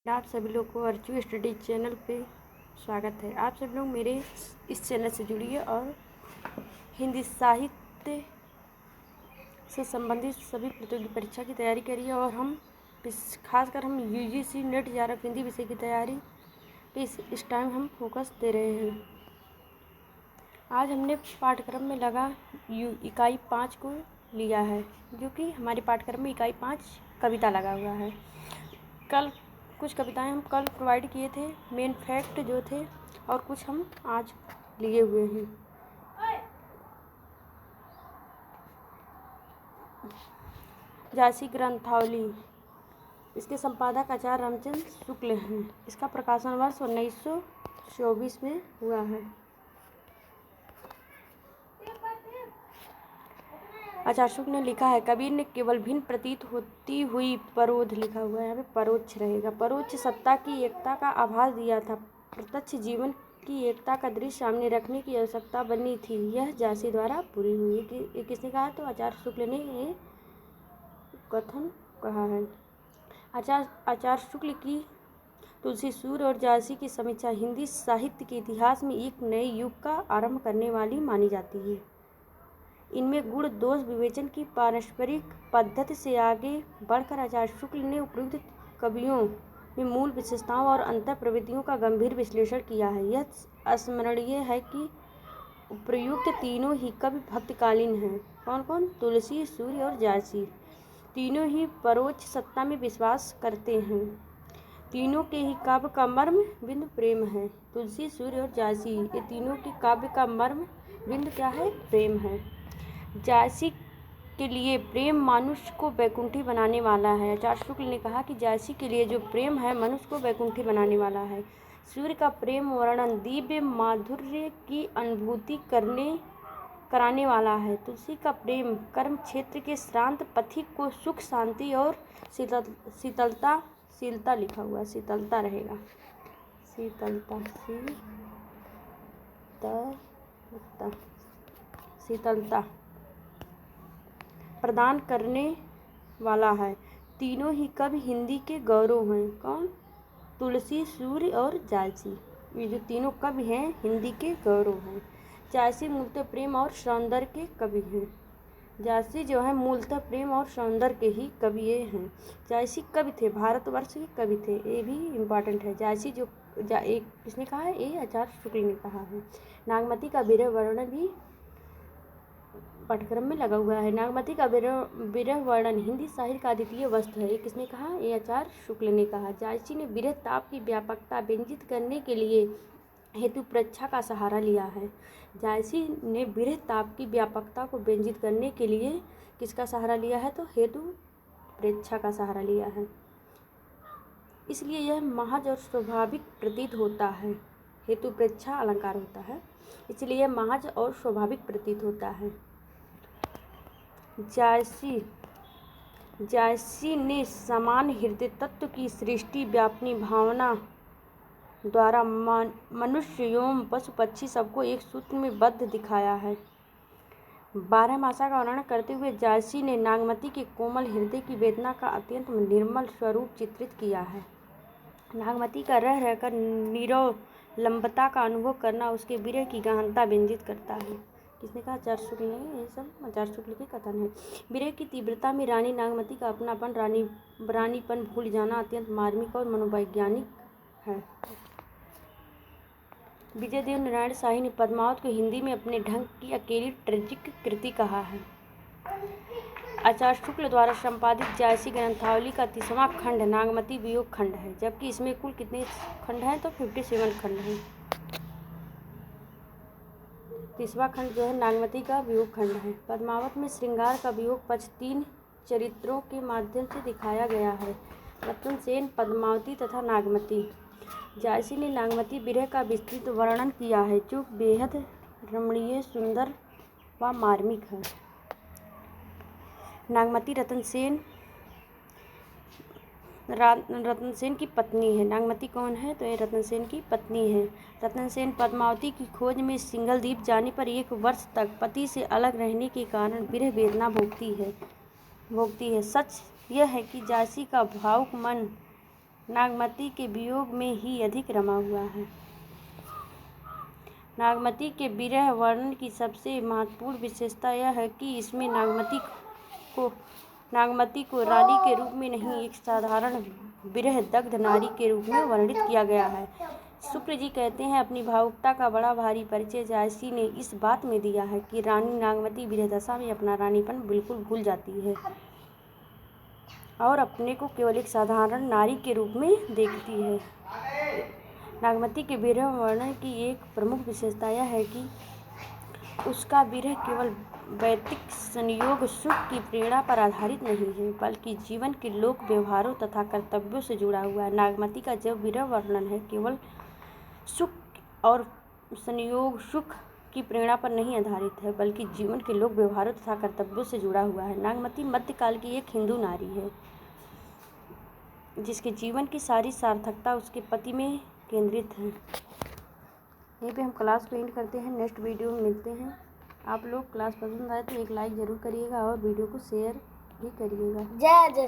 आप सभी लोग को अर्चू स्टडी चैनल पे स्वागत है। आप सभी लोग मेरे इस चैनल से जुड़िए और हिंदी साहित्य से संबंधित सभी प्रतियोगी परीक्षा की तैयारी करिए। और हम खासकर हम यूजीसी नेट जेआरएफ हिंदी विषय की तैयारी पे इस टाइम हम फोकस दे रहे हैं। आज हमने पाठ्यक्रम में लगा इकाई 5 को लिया है, जो कि हमारे पाठ्यक्रम में इकाई 5 कविता लगा हुआ है। कल कुछ कविताएं हम कल प्रोवाइड किए थे, मेन फैक्ट जो थे, और कुछ हम आज लिए हुए हैं। झांसी ग्रंथावली, इसके संपादक आचार्य रामचंद्र शुक्ल हैं। इसका प्रकाशन वर्ष 1924 में हुआ है। आचार्य शुक्ल ने लिखा है, कबीर ने केवल भिन्न प्रतीत होती हुई परोध, लिखा हुआ है यहाँ पे परोक्ष रहेगा, परोक्ष सत्ता की एकता का आभास दिया था। प्रत्यक्ष जीवन की एकता का दृश्य सामने रखने की आवश्यकता बनी थी। यह झांसी द्वारा पूरी हुई। ये किसने कहा? तो आचार्य शुक्ल ने ये कथन कहा है। आचार्य शुक्ल की तुलसी सूर्य और झांसी की समीक्षा हिंदी साहित्य के इतिहास में एक नए युग का आरंभ करने वाली मानी जाती है। इनमें गुण दोष विवेचन की पारस्परिक पद्धति से आगे बढ़कर आचार्य शुक्ल ने उपयुक्त कवियों में मूल विशेषताओं और अंतर प्रवृत्तियों का गंभीर विश्लेषण किया है। यह स्मरणीय है कि उपयुक्त तीनों ही कवि भक्तकालीन हैं। कौन कौन? तुलसी, सूर्य और झांसी। तीनों ही परोक्ष सत्ता में विश्वास करते हैं। तीनों के ही काव्य का मर्म बिंदु प्रेम है। तुलसी, सूर्य और झांसी, ये तीनों के काव्य का मर्म बिंदु क्या है? प्रेम है। झांसी के लिए प्रेम मनुष्य को वैकुंठी बनाने वाला है। आचार्य शुक्ल ने कहा कि झांसी के लिए जो प्रेम है मनुष्य को वैकुंठी बनाने वाला है। सूर्य का प्रेम वर्णन दिव्य माधुर्य की अनुभूति कराने वाला है। तुलसी का प्रेम कर्म क्षेत्र के श्रांत पथिक को सुख, शांति और शीतलता, लिखा हुआ है, शीतलता रहेगा, शीतलता प्रदान करने वाला है। तीनों ही कवि हिंदी के गौरव हैं। कौन? तुलसी, सूर्य और झांसी, ये जो तीनों कवि हैं हिंदी के गौरव हैं। झांसी मूलतः प्रेम और सौंदर्य के कवि हैं। झांसी जो है मूलतः प्रेम और सौंदर्य के ही कवि हैं। झांसी कवि थे, भारतवर्ष के कवि थे, ये भी इम्पॉर्टेंट है। झांसी जो एक किसने कहा है? ये आचार्य शुक्ल ने कहा है। नागमती का विरह वर्णन भी पाठ्यक्रम में लगा हुआ है। नागमती का विरह वर्णन हिंदी साहित्य का अद्वितीय वस्तु है। ये किसने कहा? ये आचार्य शुक्ल ने कहा। झांसी ने विरह ताप की व्यापकता व्यंजित करने के लिए हेतु प्रेक्षा का सहारा लिया है। झांसी ने विरह ताप की व्यापकता को व्यंजित करने के लिए किसका सहारा लिया है? तो हेतु प्रेक्षा का सहारा लिया है। इसलिए यह महज और स्वाभाविक प्रतीत होता है। हेतु प्रेक्षा अलंकार होता है, इसलिए यह महज और स्वाभाविक प्रतीत होता है। झांसी ने समान हृदय तत्व की सृष्टि व्यापनी भावना द्वारा मनुष्य एवं पशु पक्षी सबको एक सूत्र में बद्ध दिखाया है। 12 मासा का वर्णन करते हुए झांसी ने नागमती के कोमल हृदय की वेदना का अत्यंत निर्मल स्वरूप चित्रित किया है। नागमती का रह रहकर निरवलंबता का अनुभव करना उसके विरह की गहनता व्यंजित करता है। किसने कहा? आचार्य शुक्ल ने। ये सब आचार्य शुक्ल के कथन है। विरह की तीव्रता में रानी नागमती का अपनापन, रानीपन भूल जाना अत्यंत मार्मिक और मनोवैज्ञानिक है। विजय देव नारायण शाही ने पद्मावत को हिंदी में अपने ढंग की अकेली ट्रेजिक कृति कहा है। आचार्य शुक्ल द्वारा संपादित झांसी ग्रंथावली का 30वां खंड नागमती वियोग खंड है, जबकि इसमें कुल कितने खंड हैं? तो 57 खंड हैं। 30वां खंड जो है नागमती का वियोग खंड है। पद्मावत में श्रृंगार का वियोग पक्ष 3 चरित्रों के माध्यम से दिखाया गया है, रतनसेन, पद्मावती तथा नागमती। झांसी ने नागमती विरह का विस्तृत वर्णन किया है, जो बेहद रमणीय, सुंदर व मार्मिक है। नागमती रतनसेन की पत्नी है। नागमती कौन है? तो ये रतनसेन की पत्नी है। रतनसेन पद्मावती की खोज में सिंघलद्वीप जाने पर 1 वर्ष तक पति से अलग रहने के कारण विरह वेदना भोगती है। सच यह है कि झांसी का भावुक मन नागमती के वियोग में ही अधिक रमा हुआ है। नागमती के विरह वर्णन की सबसे महत्वपूर्ण विशेषता यह है कि इसमें नागमती को रानी के रूप में नहीं, एक साधारण विरह दग्ध नारी के रूप में वर्णित किया गया है। शुक्र जी कहते हैं, अपनी भावुकता का बड़ा भारी परिचय जायसी ने इस बात में दिया है कि रानी नागमती विरह दशा में अपना रानीपन बिल्कुल भूल जाती है और अपने को केवल एक साधारण नारी के रूप में देखती है। नागमती के विरह वर्णन की एक प्रमुख विशेषता यह है कि उसका विरह केवल वैयक्तिक संयोग सुख की प्रेरणा पर आधारित नहीं है, बल्कि जीवन के लोक व्यवहारों तथा कर्तव्यों से जुड़ा हुआ है। नागमती का जो विरह वर्णन है केवल सुख और संयोग सुख की प्रेरणा पर नहीं आधारित है, बल्कि जीवन के लोक व्यवहारों तथा कर्तव्यों से जुड़ा हुआ है। नागमती मध्यकाल की एक हिंदू नारी है जिसके जीवन की सारी सार्थकता उसके पति में केंद्रित है। यहीं पे हम क्लास को एंड करते हैं। नेक्स्ट वीडियो में मिलते हैं। आप लोग क्लास पसंद आए तो एक लाइक ज़रूर करिएगा और वीडियो को शेयर भी करिएगा। जय जय।